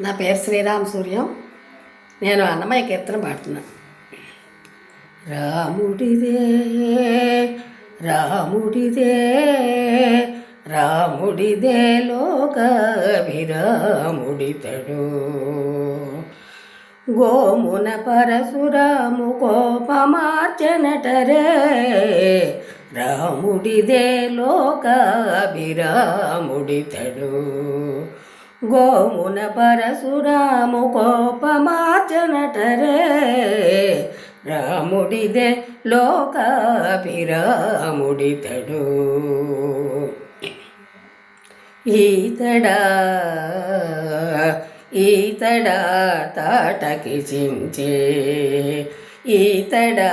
నా పేరు శ్రీరామ సూర్యం. నేను అన్నమయ్య కీర్తన పాడుతున్నా. రాముడిదే రాముడిదే రాముడిదే లోకాభిరాముడితడు. గోమున పరశురాము కోపమార్చనటరే. రాముడిదే లోకాభిరాముడితడు. గోమున పరశురాము కోపమార్చనటరే. రాముడిదే లోకాభిరాముడితడు. ఈతడా తాటకి చించే, ఈతడా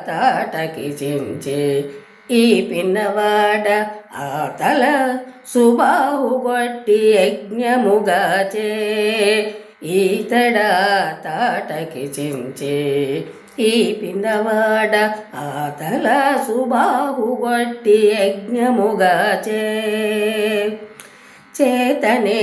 తాటకి చించే. ఈ పిన్నవాడ ఆ తల సుబాహుగొట్టి యజ్ఞముగాచే. ఈతడా తాటకి చించే, ఈ పిన్నవాడ ఆ తల సుబాహుగొట్టి యజ్ఞముగాచే. చేతనే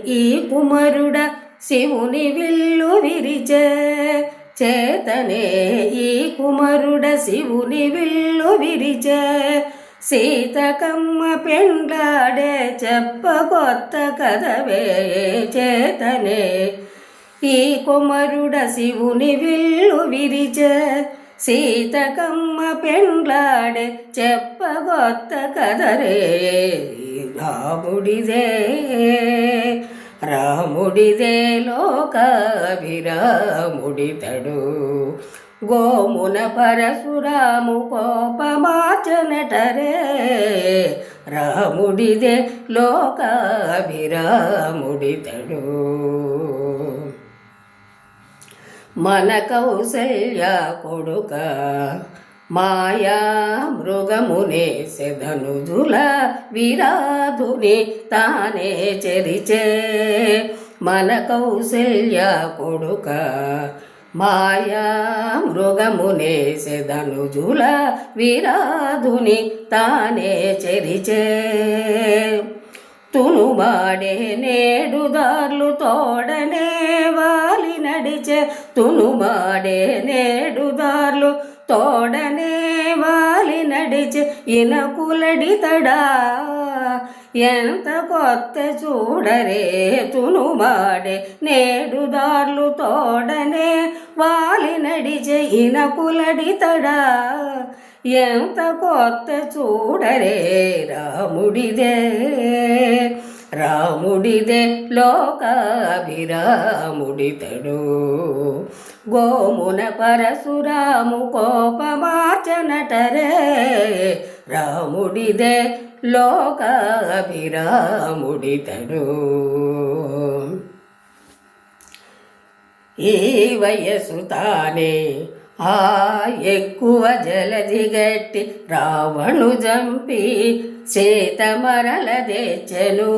ఈ కుమరుడ శివుని విల్లు విరిచే. చేతనే ఈ కుమరుడ శివుని విల్లు విరిచే. సీతకమ్మ పెండ్లాడే చెప్ప కొత్త కథవే. చేతనే ఈ కుమరుడ శివుని విల్లు విరిచే. సీతకమ్మ పెండ్లాడే చెప్ప కొత్త కథరే. రాముడిదే రాముడిదే లోకాభిరాముడితడు. గోమున పరశురాము కోపమార్చనటరే. రాముడిదే లోకాభిరాముడితడు. మన కౌసల్య కొడుక మాయా మృగమునే సెధనుజుల విరాధుని తానే చెరిచే. మన కౌసల్య కొడుక మాయా మృగమునే సెధనుజుల విరాధుని తానే చెరిచే. తునుమాడే నేడుదార్లు తోడనే వాలి నడిచే. తునుమాడే నేడుదార్లు తోడనే వాలి నడిచే. ఇనకులడితడా ఎంత కొత్త చూడరే. తునుమాడే నేడుదార్లు తోడనే వాలి నడిచే. ఇనకులడితడా ఎంత కొత్త చూడరే. రాముడిదే రాముడిదే లోకాభిరాముడితడు. గోమున పరశురాము కోపమార్చనటరే. రాముడిదే లోకాభిరాముడితడు. ఈ వయసు తానే ఆ ఎక్కువ జలదిగట్టి రావణు జంపి చేతమరల తెచ్చెను.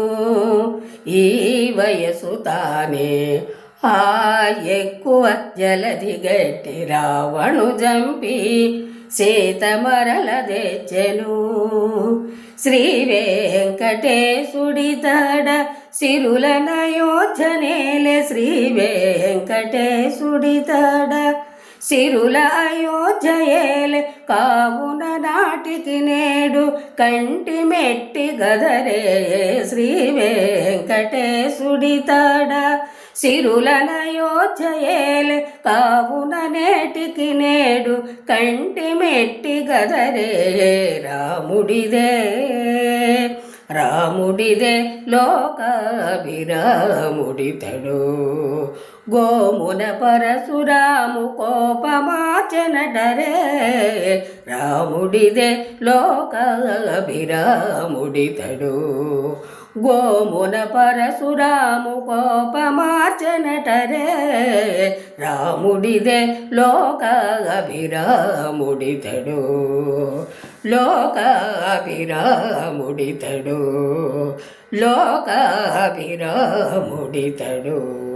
ఈ వయసు తానే ఆ ఎక్కువ జలదిగట్టి రావణు జంపి చేతమరల తెచ్చెను. శ్రీ వెంకటేశుడితడ సిరులనయోధ్యనేలే. శ్రీ వెంకటేశుడితడ సిరుల అయోధ్యయేలే. కావున నాటికి నేడు కంటి మెట్టి గదరే. శ్రీ వెంకటేశుడితడ సిరులనయోధ్యయేలే. కావున నేటికి నేడు కంటి మెట్టి గదరే. రాముడిదే రాముడిదే లోకాభిరాముడితడు. గోమున పరశురాము కోపమార్చనటరే. రాముడిదే లోకాభిరాముడితడు. గోమున పరశురాము కోపమార్చనటరే. రాముడిదే లోకాభిరాముడితడు. లోకాభిరాముడితడు. లోకాభిరాముడితడు.